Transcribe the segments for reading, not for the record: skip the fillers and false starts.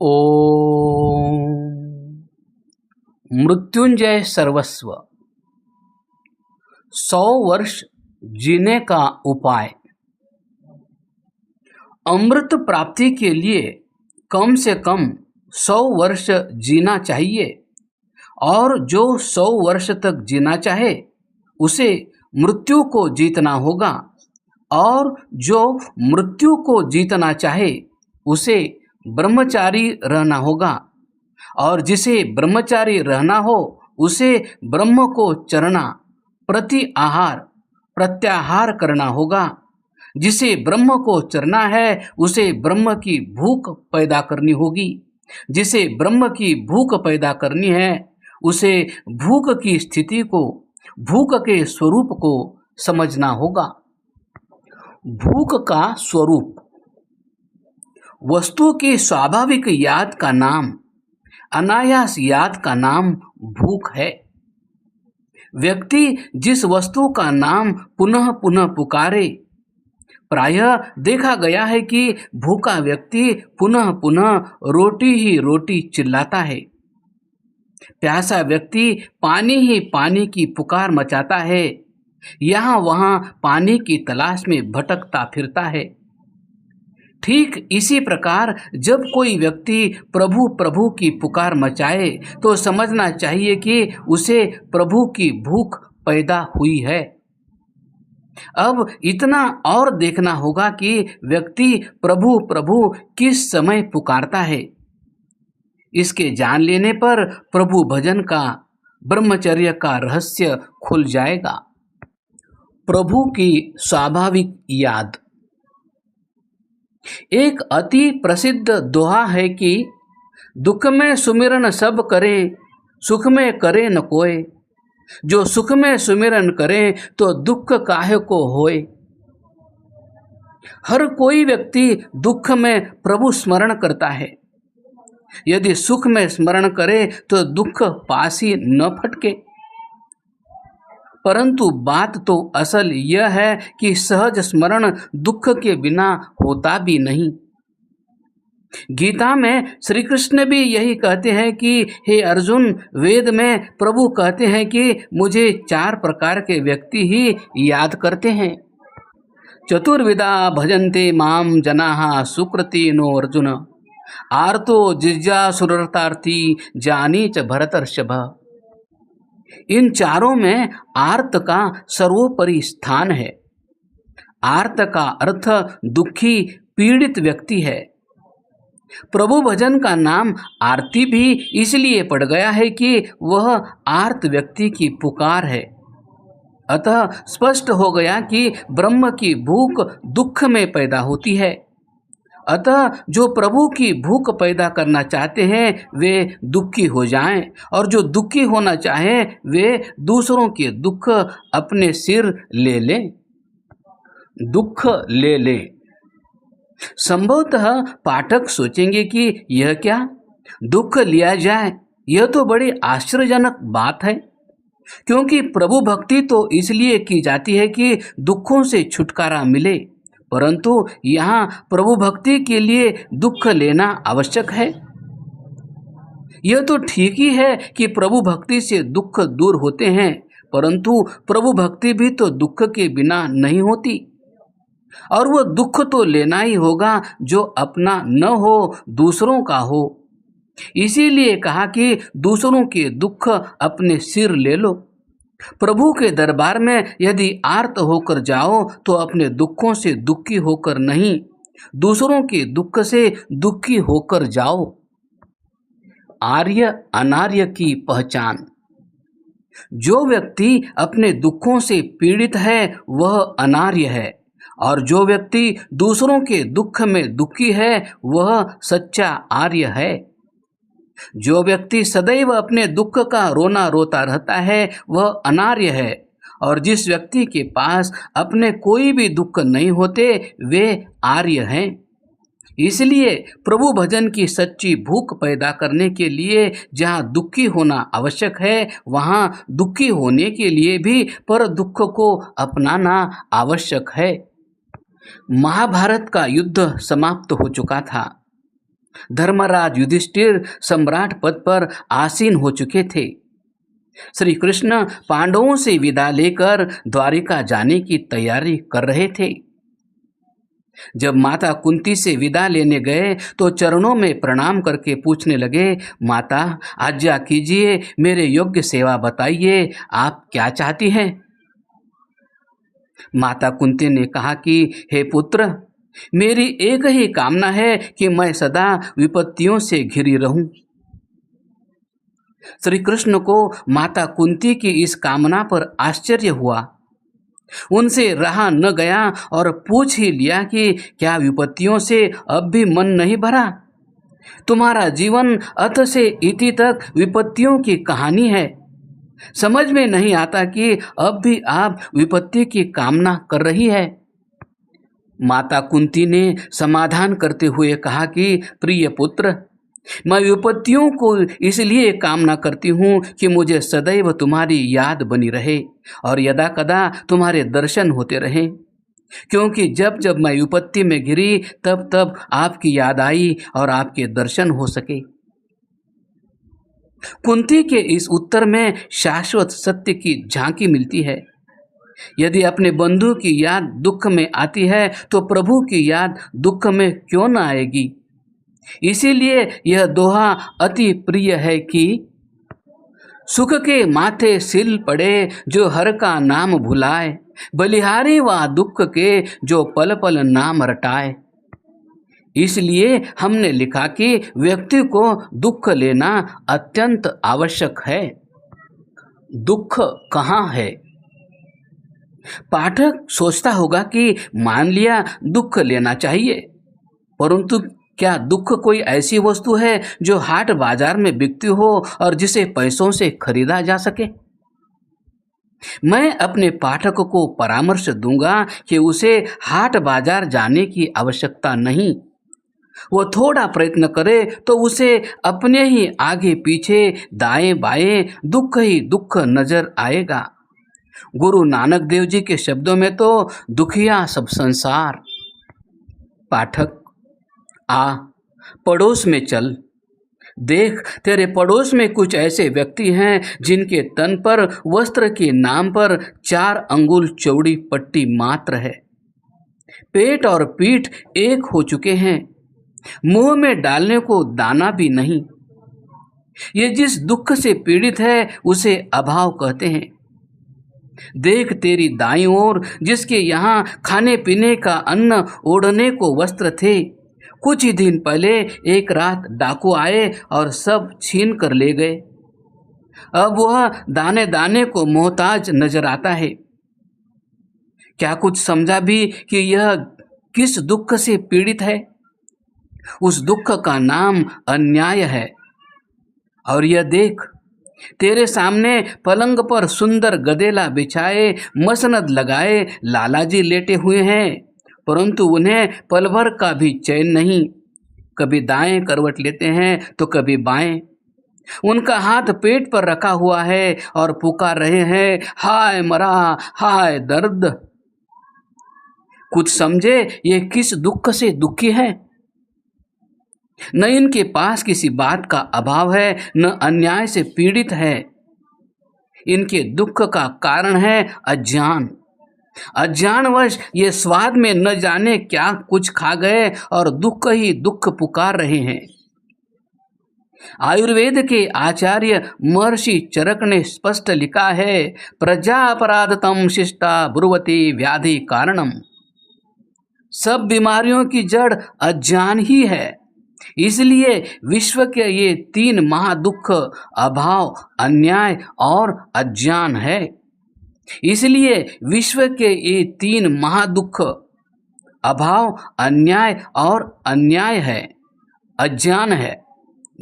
ओम मृत्युंजय सर्वस्व। 100 वर्ष जीने का उपाय। अमृत प्राप्ति के लिए कम से कम 100 वर्ष जीना चाहिए और जो 100 वर्ष तक जीना चाहे उसे मृत्यु को जीतना होगा और जो मृत्यु को जीतना चाहे उसे ब्रह्मचारी रहना होगा और जिसे ब्रह्मचारी रहना हो उसे ब्रह्म को चरना प्रति आहार प्रत्याहार करना होगा। जिसे ब्रह्म को चरना है उसे ब्रह्म की भूख पैदा करनी होगी। जिसे ब्रह्म की भूख पैदा करनी है उसे भूख की स्थिति को, भूख के स्वरूप को समझना होगा। भूख का स्वरूप। वस्तु की स्वाभाविक याद का नाम, अनायास याद का नाम भूख है। व्यक्ति जिस वस्तु का नाम पुनः पुनः पुकारे, प्रायः देखा गया है कि भूखा व्यक्ति पुनः पुनः रोटी ही रोटी चिल्लाता है। प्यासा व्यक्ति पानी ही पानी की पुकार मचाता है, यहाँ वहाँ पानी की तलाश में भटकता फिरता है। ठीक इसी प्रकार जब कोई व्यक्ति प्रभु प्रभु की पुकार मचाए तो समझना चाहिए कि उसे प्रभु की भूख पैदा हुई है। अब इतना और देखना होगा कि व्यक्ति प्रभु प्रभु किस समय पुकारता है। इसके जान लेने पर प्रभु भजन का, ब्रह्मचर्य का रहस्य खुल जाएगा। प्रभु की स्वाभाविक याद। एक अति प्रसिद्ध दोहा है कि दुख में सुमिरन सब करे, सुख में करे न कोय। जो सुख में सुमिरन करे तो दुख काहे को होए। हर कोई व्यक्ति दुख में प्रभु स्मरण करता है। यदि सुख में स्मरण करे तो दुख पास ही न फटके। परंतु बात तो असल यह है कि सहज स्मरण दुख के बिना होता भी नहीं। गीता में श्री कृष्ण भी यही कहते हैं कि हे अर्जुन, वेद में प्रभु कहते हैं कि मुझे 4 प्रकार के व्यक्ति ही याद करते हैं। चतुर्विधा भजन्ते माम जनाः सुकृति नो अर्जुन, आर्तो जिज्ञासुरर्थार्थी जानी च भरतर्षभ। इन चारों में आर्त का सर्वोपरि स्थान है। आर्त का अर्थ दुखी पीड़ित व्यक्ति है। प्रभु भजन का नाम आरती भी इसलिए पड़ गया है कि वह आर्त व्यक्ति की पुकार है। अतः स्पष्ट हो गया कि ब्रह्म की भूख दुख में पैदा होती है। अतः जो प्रभु की भूख पैदा करना चाहते हैं वे दुखी हो जाएं और जो दुखी होना चाहें वे दूसरों के दुख अपने सिर ले लें। दुख ले ले। संभवतः पाठक सोचेंगे कि यह क्या, दुख लिया जाए, यह तो बड़ी आश्चर्यजनक बात है। क्योंकि प्रभु भक्ति तो इसलिए की जाती है कि दुखों से छुटकारा मिले, परंतु यहाँ प्रभु भक्ति के लिए दुख लेना आवश्यक है। यह तो ठीक ही है कि प्रभु भक्ति से दुख दूर होते हैं, परंतु प्रभु भक्ति भी तो दुख के बिना नहीं होती और वह दुख तो लेना ही होगा जो अपना न हो, दूसरों का हो। इसीलिए कहा कि दूसरों के दुख अपने सिर ले लो। प्रभु के दरबार में यदि आर्त होकर जाओ तो अपने दुखों से दुखी होकर नहीं, दूसरों के दुख से दुखी होकर जाओ। आर्य अनार्य की पहचान। जो व्यक्ति अपने दुखों से पीड़ित है वह अनार्य है और जो व्यक्ति दूसरों के दुख में दुखी है वह सच्चा आर्य है। जो व्यक्ति सदैव अपने दुख का रोना रोता रहता है वह अनार्य है और जिस व्यक्ति के पास अपने कोई भी दुख नहीं होते वे आर्य हैं। इसलिए प्रभु भजन की सच्ची भूख पैदा करने के लिए जहाँ दुखी होना आवश्यक है वहाँ दुखी होने के लिए भी पर दुख को अपनाना आवश्यक है। महाभारत का युद्ध समाप्त हो चुका था। धर्मराज युधिष्ठिर सम्राट पद पर आसीन हो चुके थे। श्री कृष्ण पांडवों से विदा लेकर द्वारिका जाने की तैयारी कर रहे थे। जब माता कुंती से विदा लेने गए तो चरणों में प्रणाम करके पूछने लगे, माता आज्ञा कीजिए, मेरे योग्य सेवा बताइए, आप क्या चाहती हैं? माता कुंती ने कहा कि हे पुत्र, मेरी एक ही कामना है कि मैं सदा विपत्तियों से घिरी रहूं। श्री कृष्ण को माता कुंती की इस कामना पर आश्चर्य हुआ। उनसे रहा न गया और पूछ ही लिया कि क्या विपत्तियों से अब भी मन नहीं भरा? तुम्हारा जीवन अथ से इति तक विपत्तियों की कहानी है। समझ में नहीं आता कि अब भी आप विपत्ति की कामना कर रही है। माता कुंती ने समाधान करते हुए कहा कि प्रिय पुत्र, मैं विपत्तियों को इसलिए कामना करती हूँ कि मुझे सदैव तुम्हारी याद बनी रहे और यदा कदा तुम्हारे दर्शन होते रहें, क्योंकि जब जब मैं विपत्ति में घिरी तब तब आपकी याद आई और आपके दर्शन हो सके। कुंती के इस उत्तर में शाश्वत सत्य की झांकी मिलती है। यदि अपने बंधु की याद दुख में आती है तो प्रभु की याद दुख में क्यों न आएगी। इसीलिए यह दोहा अति प्रिय है कि सुख के माथे सिल पड़े जो हर का नाम भुलाए, बलिहारी व दुख के जो पल पल नाम रटाए। इसलिए हमने लिखा कि व्यक्ति को दुख लेना अत्यंत आवश्यक है। दुख कहाँ है? पाठक सोचता होगा कि मान लिया दुख लेना चाहिए, परंतु क्या दुख कोई ऐसी वस्तु है जो हाट बाजार में बिकती हो और जिसे पैसों से खरीदा जा सके? मैं अपने पाठक को परामर्श दूंगा कि उसे हाट बाजार जाने की आवश्यकता नहीं। वो थोड़ा प्रयत्न करे तो उसे अपने ही आगे पीछे दाएं बाएं दुख ही दुख नजर आएगा। गुरु नानक देव जी के शब्दों में तो दुखिया सब संसार। पाठक, आ पड़ोस में चल, देख तेरे पड़ोस में कुछ ऐसे व्यक्ति हैं जिनके तन पर वस्त्र के नाम पर 4 अंगुल चौड़ी पट्टी मात्र है। पेट और पीठ एक हो चुके हैं, मुंह में डालने को दाना भी नहीं। ये जिस दुख से पीड़ित है उसे अभाव कहते हैं। देख तेरी दाईं ओर जिसके यहाँ खाने पीने का अन्न, ओढ़ने को वस्त्र थे, कुछ ही दिन पहले एक रात डाकू आए और सब छीन कर ले गए। अब वह दाने दाने को मोहताज नजर आता है। क्या कुछ समझा भी कि यह किस दुख से पीड़ित है? उस दुख का नाम अन्याय है। और यह देख, तेरे सामने पलंग पर सुंदर गदेला बिछाए, मसनद लगाए लालाजी लेटे हुए हैं, परंतु उन्हें पल भर का भी चैन नहीं। कभी दाएं करवट लेते हैं तो कभी बाएं। उनका हाथ पेट पर रखा हुआ है और पुकार रहे हैं, हाय मरा, हाय दर्द। कुछ समझे ये किस दुख से दुखी है? न इनके पास किसी बात का अभाव है, न अन्याय से पीड़ित है। इनके दुख का कारण है अज्ञान। अज्ञानवश ये स्वाद में न जाने क्या कुछ खा गए और दुख ही दुख पुकार रहे हैं। आयुर्वेद के आचार्य महर्षि चरक ने स्पष्ट लिखा है, प्रजा अपराधतम शिष्टा ब्रुवती व्याधि कारणम। सब बीमारियों की जड़ अज्ञान ही है। इसलिए विश्व के ये 3 महादुख अभाव, अन्याय और अज्ञान है। इसलिए विश्व के ये 3 महादुख अभाव, अन्याय और अन्याय है, अज्ञान है।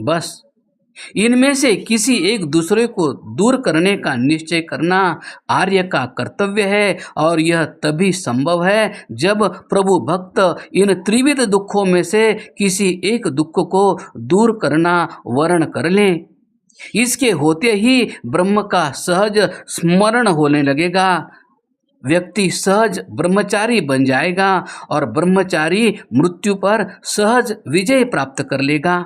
बस इनमें से किसी एक दूसरे को दूर करने का निश्चय करना आर्य का कर्तव्य है, और यह तभी संभव है जब प्रभु भक्त इन त्रिविध दुखों में से किसी एक दुख को दूर करना वर्ण कर लें। इसके होते ही ब्रह्म का सहज स्मरण होने लगेगा। व्यक्ति सहज ब्रह्मचारी बन जाएगा और ब्रह्मचारी मृत्यु पर सहज विजय प्राप्त कर लेगा।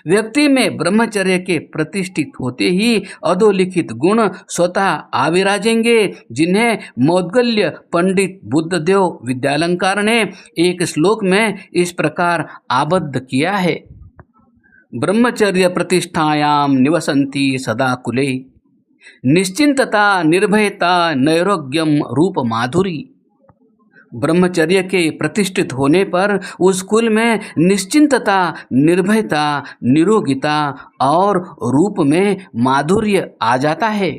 व्यक्ति में ब्रह्मचर्य के प्रतिष्ठित होते ही अधोलिखित गुण स्वतः आविराजेंगे, जिन्हें मौद्गल्य पंडित बुद्धदेव विद्यालंकार ने एक श्लोक में इस प्रकार आबद्ध किया है। ब्रह्मचर्य प्रतिष्ठायाम निवसन्ति सदा कुले, निश्चिंतता निर्भयता नैरोग्यम रूप माधुरी। ब्रह्मचर्य के प्रतिष्ठित होने पर उस कुल में निश्चिंतता, निर्भयता, निरोगिता और रूप में माधुर्य आ जाता है।